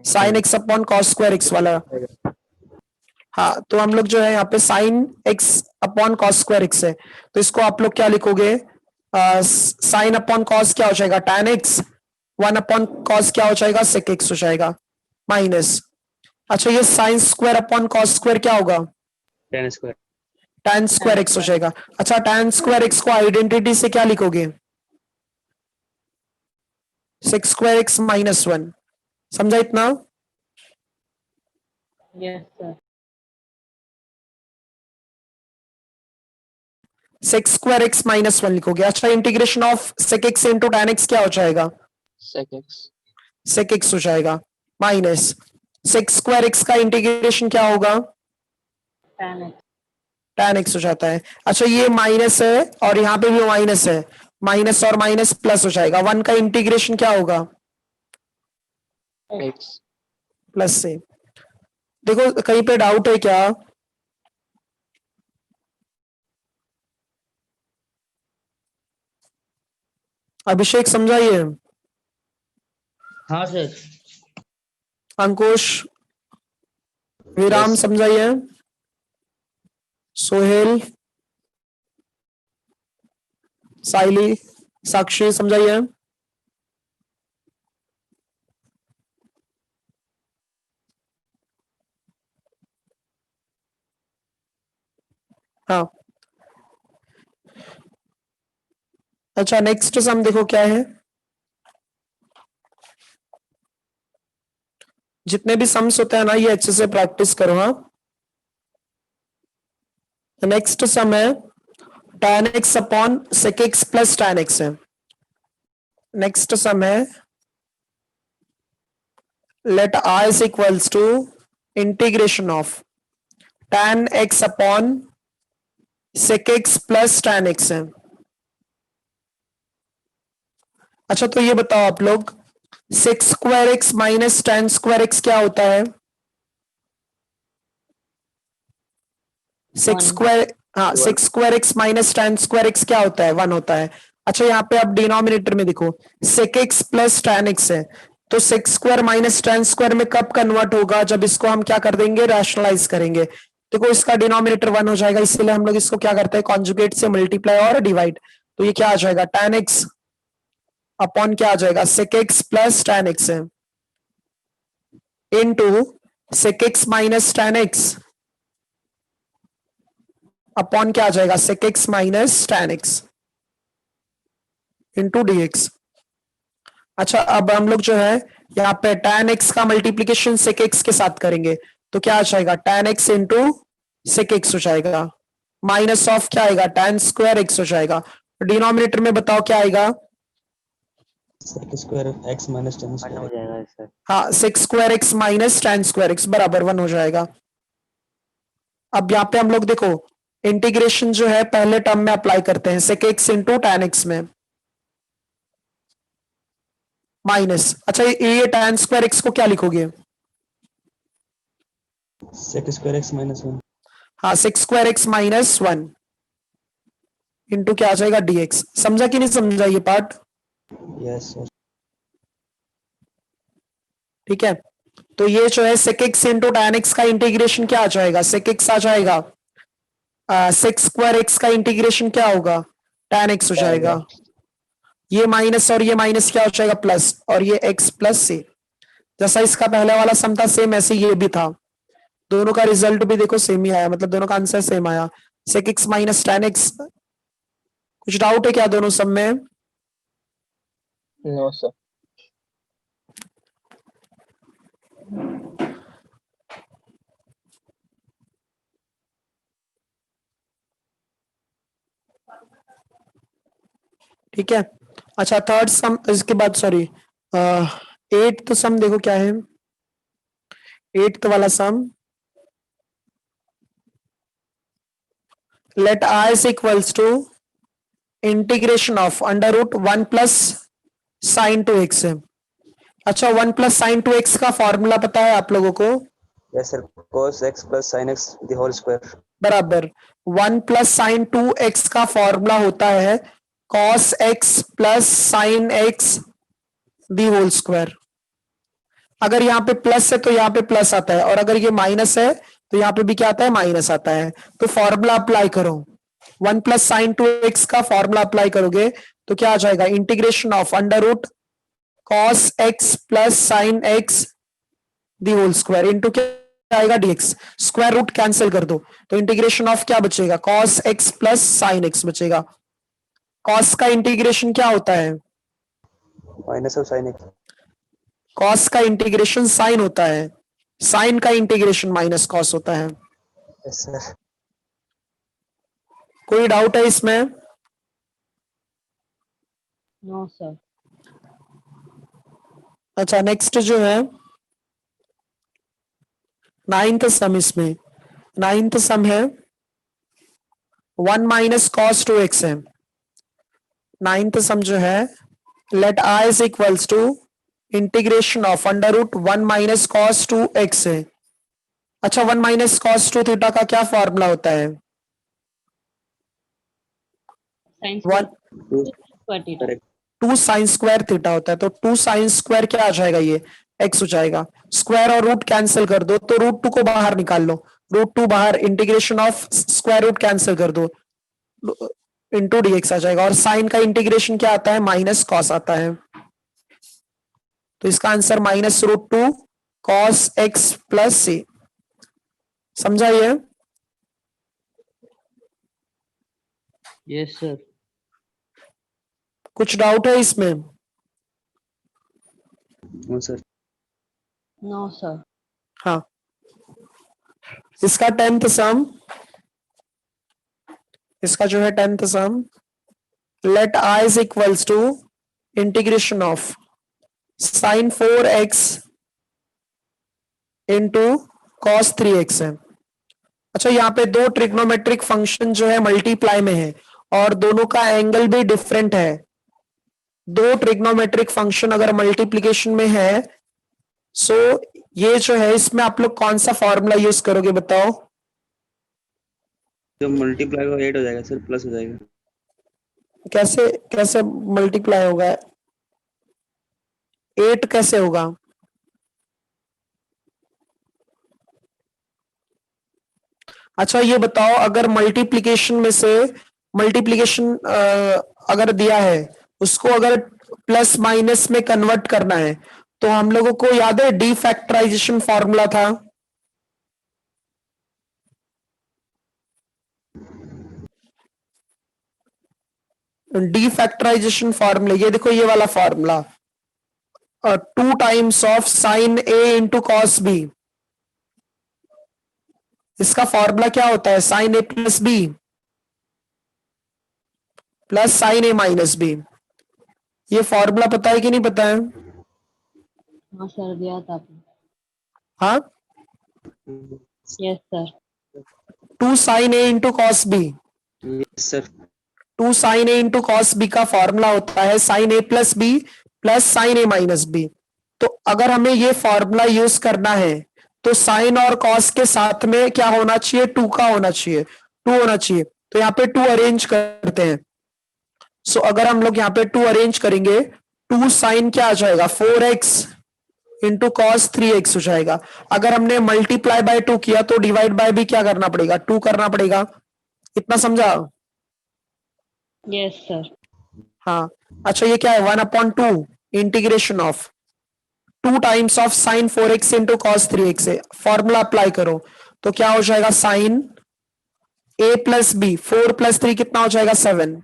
sign x upon cos square x वाला। हाँ, तो हम लोग जो है यहाँ पे sign x upon cos square x है, तो इसको आप लोग क्या लिखोगे, साइन अपॉन कॉस क्या हो जाएगा, tan x, one upon cos क्या हो जाएगा, सेक एक्स हो जाएगा, माइनस। अच्छा, ये sine square upon cos square क्या होगा, tan square tan square x हो जाएगा। अच्छा, tan स्क्वायर एक्स को आइडेंटिटी से क्या लिखोगे, sec square x minus one. समझा इतना? Yes sir. Sec square x minus one लिखोगे। अच्छा, integration of sec x into tan x क्या हो जाएगा, sec x सेक एक्स हो जाएगा, माइनस सेक स्क्वायर एक्स का इंटीग्रेशन क्या होगा, tan x। tan एक्स हो जाता है। अच्छा, ये माइनस है और यहाँ पे भी माइनस है, माइनस और माइनस प्लस हो जाएगा, वन का इंटीग्रेशन क्या होगा, x प्लस से। देखो कहीं पे डाउट है क्या, अभिषेक समझाइए, हाँ सर। अंकुश, विराम Yes. समझाइए, सोहेल, साइली, साक्षी समझाइए। हाँ, अच्छा नेक्स्ट सम देखो क्या है, जितने भी सम्स होते हैं ना ये अच्छे से प्रैक्टिस करो। हाँ, नेक्स्ट सम है tan x upon sec x plus tan x है। नेक्स्ट सम है let r is equals to integration of tan x upon sec x plus tan x है। अच्छा, तो ये बताओ आप लोग, sec square x minus tan square x क्या होता है, sec One. स्क्वायर, हाँ sec square x minus tan square x क्या होता है, वन होता है। अच्छा, यहाँ पे आप डिनोमिनेटर में देखो sec x plus tan x है, तो sec square minus tan square में कब कन्वर्ट होगा, जब इसको हम क्या कर देंगे, रैशनलाइज करेंगे। देखो इसका डिनोमिनेटर वन हो जाएगा, इसीलिए हम लोग इसको क्या करते हैं, कॉन्जुगेट से मल्टीप्लाई और डिवाइड। तो ये क्या आ जाएगा, tan x अपॉन क्या आ जाएगा, sec x plus tan x है, into sec x minus tan x upon क्या आ जाएगा, sec x minus tan x into dx। अच्छा, अब हम लोग जो है यहाँ पे tan x का मल्टीप्लीकेशन sec x के साथ करेंगे, तो क्या आ जाएगा, tan x into sec x हो जाएगा, माइनस ऑफ क्या आएगा, tan स्क्वायर x हो जाएगा। डिनोमिनेटर में बताओ क्या आएगा, sec square x minus tan one हो स्क्वायर। जाएगा सर। हाँ, sec square x minus tan square x बराबर वन हो जाएगा। अब यहाँ पे हम लोग देखो इंटीग्रेशन जो है पहले टर्म में अप्लाई करते हैं, sec x into tan x में, माइनस। अच्छा, ये tan स्क्वायर x को क्या लिखोगे, sec स्क्वायर x माइनस 1। हाँ sec square x minus one into क्या आ जाएगा dx। समझा कि नहीं समझा ये पार्ट? Yes, sir. ठीक है, तो ये जो है sec x into tan x का इंटीग्रेशन क्या आ जाएगा? sec x आ जाएगा, sec स्क्वायर x का इंटीग्रेशन क्या होगा? tan x हो जाएगा। ये माइनस और ये माइनस क्या हो जाएगा? प्लस, और ये x प्लस से, जैसा इसका पहले वाला सम था सेम ऐसे ये भी था। दोनों का रिजल्ट भी देखो सेम ही आया, मतलब दोनों का आंसर सेम आया, sec x minus tan x। कुछ डाउट है क्या दोनों सम में? No, sir. ठीक है, अच्छा थर्ड सम इसके बाद, सॉरी एट्थ सम देखो क्या है। एट्थ वाला sum, let i is equals to integration of under root 1 plus sine 2x है। अच्छा 1 प्लस साइन 2x का फॉर्मूला पता है आप लोगों को? Yes, sir. Cos x plus sin x the whole square. बराबर, 1 प्लस साइन 2x का फॉर्मूला होता है cos x plus sine x the whole square. अगर यहाँ पे प्लस है तो यहाँ पे प्लस आता है, और अगर ये माइनस है तो यहाँ पे भी क्या आता है? माइनस आता है। तो फॉर्मूला अप्लाई करो, 1 प्लस साइन 2x का फॉर्मूला अप्लाई करोगे तो क्या आ जाएगा? Integration of under root cos x plus sine x the whole square into क्या आएगा? dx। स्क्वायर रूट कैंसिल कर दो तो इंटीग्रेशन ऑफ क्या बचेगा? cos x plus sine x बचेगा। cos का इंटीग्रेशन क्या होता है? Minus of sin x. cos का इंटीग्रेशन साइन होता है, साइन का इंटीग्रेशन माइनस cos होता है। Yes, sir. कोई डाउट है इसमें? No sir. अच्छा नेक्स्ट जो है नाइन्थ सम, इसमें नाइन्थ सम है 1 माइनस कॉस 2x है। नाइन्थ सम जो है let i is equals to integration of under root 1 minus cos 2x है। अच्छा 1 माइनस कॉस 2 थीटा का क्या फॉर्मूला होता है? Sine one square theta. Correct. 2 sine square theta होता है, तो 2 साइन स्क्वायर क्या आ जाएगा? ये x हो जाएगा। स्क्वायर और रूट कैंसिल कर दो तो रूट 2 को बाहर निकाल लो, रूट 2 बाहर, integration of square root cancel कर दो, इंटू dx आ जाएगा। और साइन का इंटीग्रेशन क्या आता है? माइनस कॉस आता है। तो इसका answer minus root 2 cos x plus c. समझा ये? Yes sir. कुछ डाउट है इसमें? No, sir. No sir. हाँ, इसका 10th सम, इसका जो है 10th sum, let i is equals to integration of sine 4x into cos 3x है। अच्छा यहाँ पे दो ट्रिग्नोमेट्रिक फंक्शन जो है मल्टीप्लाई में है और दोनों का एंगल भी डिफरेंट है। दो ट्रिग्नोमेट्रिक फंक्शन अगर मल्टीप्लिकेशन में है, सो ये जो है इसमें आप लोग कौन सा फॉर्मूला यूज करोगे बताओ? जो मल्टीप्लाई होगा 8 हो जाएगा सर, प्लस हो जाएगा। कैसे कैसे मल्टीप्लाई होगा? 8 कैसे होगा? अच्छा ये बताओ, अगर मल्टीप्लिकेशन में से मल्टीप्लिकेशन अगर दिया है उसको अगर प्लस माइनस में कन्वर्ट करना है तो हम लोगों को याद है डी फैक्टराइजेशन फॉर्मूला था। डी फैक्टराइजेशन फॉर्मूला ये देखो, ये वाला formula 2 times of sine A into cos B. इसका फॉर्मूला क्या होता है? साइन ए प्लस बी प्लस साइन ए माइनस बी। ये फॉर्मूला पता है कि नहीं पता है? हाँ सर, दिया था आपने। हाँ, यस सर। 2 साइन ए into cos b, yes sir. 2 sine ए इंटू कॉस बी का फॉर्मूला होता है साइन ए प्लस बी प्लस साइन ए माइनस बी। तो अगर हमें ये फॉर्मूला यूज करना है तो साइन और कॉस के साथ में क्या होना चाहिए? 2 का होना चाहिए, 2 होना चाहिए। तो यहाँ पे 2 अरेंज करते हैं। सो अगर हम लोग यहाँ पे 2 अरेंज करेंगे, 2 साइन क्या आ जाएगा 4x इंटू कॉस 3x हो जाएगा। अगर हमने मल्टीप्लाई बाय 2 किया तो डिवाइड बाय भी क्या करना पड़ेगा 2 करना पड़ेगा। इतना समझा? Yes sir. हाँ। अच्छा ये क्या है 1/2 integration of 2 times of sine 4x into cos 3x है। फॉर्मूला अप्लाई करो तो क्या हो जाएगा sine a plus b, 4 plus 3 कितना हो जाएगा 7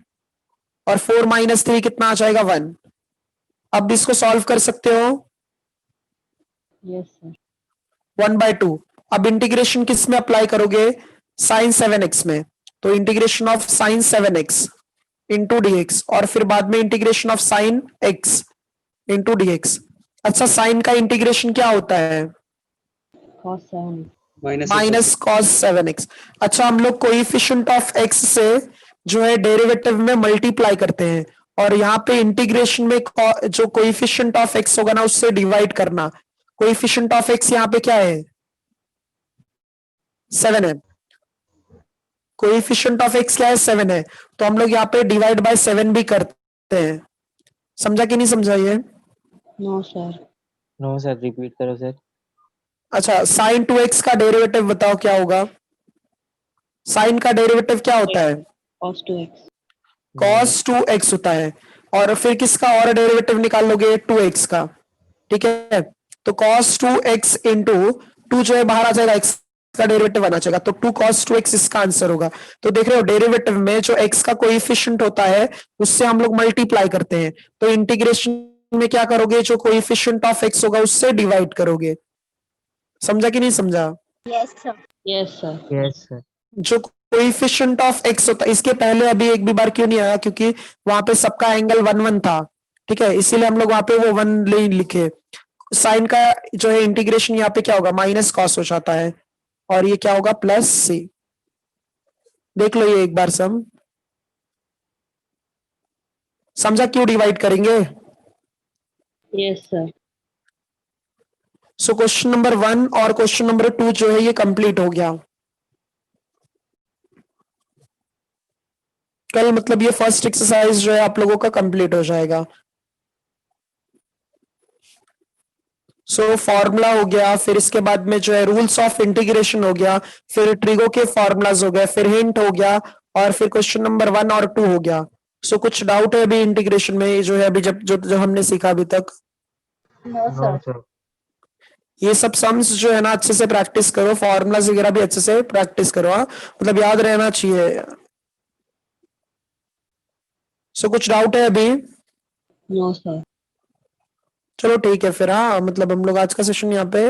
और 4 माइनस 3 कितना आ जाएगा 1। अब इसको सॉल्व कर सकते हो यस सर। 1/2। अब इंटीग्रेशन किस में अप्लाई करोगे साइन 7x में, तो integration of sign 7x into dx और फिर बाद में integration of sign x into dx। अच्छा साइन का इंटीग्रेशन क्या होता है कॉस 7 माइनस कॉस 7x। अच्छा हम लोग कोइफिशिएंट ऑफ x से जो है डेरिवेटिव में मल्टीप्लाई करते हैं और यहाँ पे इंटीग्रेशन में जो कोइफिशिएंट ऑफ x होगा ना उससे डिवाइड करना। कोइफिशिएंट ऑफ x यहाँ पे क्या है 7 है। कोइफिशिएंट ऑफ x क्या है 7 है, तो हम लोग यहाँ पे डिवाइड बाय 7 भी करते हैं। समझा कि नहीं समझा ये? No sir. No sir, repeat करो सर। अच्छा साइन 2x का डेरिवेटिव बताओ क्या होगा। साइन का डेरिवेटिव क्या होता है कॉस 2x। cos 2x होता है। और फिर किसका और डेरिवेटिव निकाल लोगे 2x का। ठीक है तो cos 2x इंटू 2 जो है बाहर आ जाएगा, x का डेरिवेटिव आना चाहिए, तो 2 cos 2x इसका आंसर होगा। तो देख रहे हो डेरिवेटिव में जो x का कोइफिशिएंट होता है उससे हम लोग मल्टीप्लाई करते हैं, तो इंटीग्रेशन में क्या करोगे जो कोइफिशिएंट ऑफ x होगा उससे डिवाइड करोगे। समझा कि नहीं समझा? Yes sir. Yes sir. Yes sir. जो कोइफिशिएंट ऑफ x होता है, इसके पहले अभी एक भी बार क्यों नहीं आया क्योंकि वहां पे सबका एंगल 1 था। ठीक है इसीलिए हम लोग वहां पे वो 1 लिखे। साइन का जो है इंटीग्रेशन यहाँ पे क्या होगा माइनस कॉस हो जाता है और ये क्या होगा प्लस सी। देख लो ये एक बार समझा क्यों डिवाइड करेंगे। Yes sir. So question number 1 और क्वेश्चन नंबर 2 जो है ये कंप्लीट हो गया। कल मतलब ये फर्स्ट एक्सरसाइज जो है आप लोगों का कंप्लीट हो जाएगा। सो फॉर्मूला हो गया, फिर इसके बाद में जो है रूल्स ऑफ इंटीग्रेशन हो गया, फिर ट्रिगो के फॉर्मूलाज हो गए, फिर हिंट हो गया और फिर क्वेश्चन नंबर 1 और 2 हो गया। सो कुछ डाउट है अभी इंटीग्रेशन में जो है अभी जो हमने सीखा अभी तक? No sir. ये सब सम्स जो है ना अच्छे से प्रैक्टिस करो, फॉर्मूलाज वगैरह भी अच्छे से प्रैक्टिस करो। हाँ मतलब याद रहना चाहिए। सो कुछ डाउट है अभी? No sir. चलो ठीक है फिर। हाँ मतलब हम लोग आज का सेशन यहाँ पे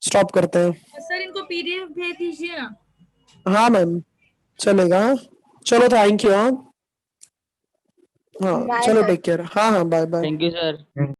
स्टॉप करते हैं। सर इनको पीडीएफ भेज दीजिए ना। हाँ मैम चलेगा। चलो थैंक यू। हाँ हाँ चलो टेक केयर। हाँ हाँ bye bye. Thank you sir.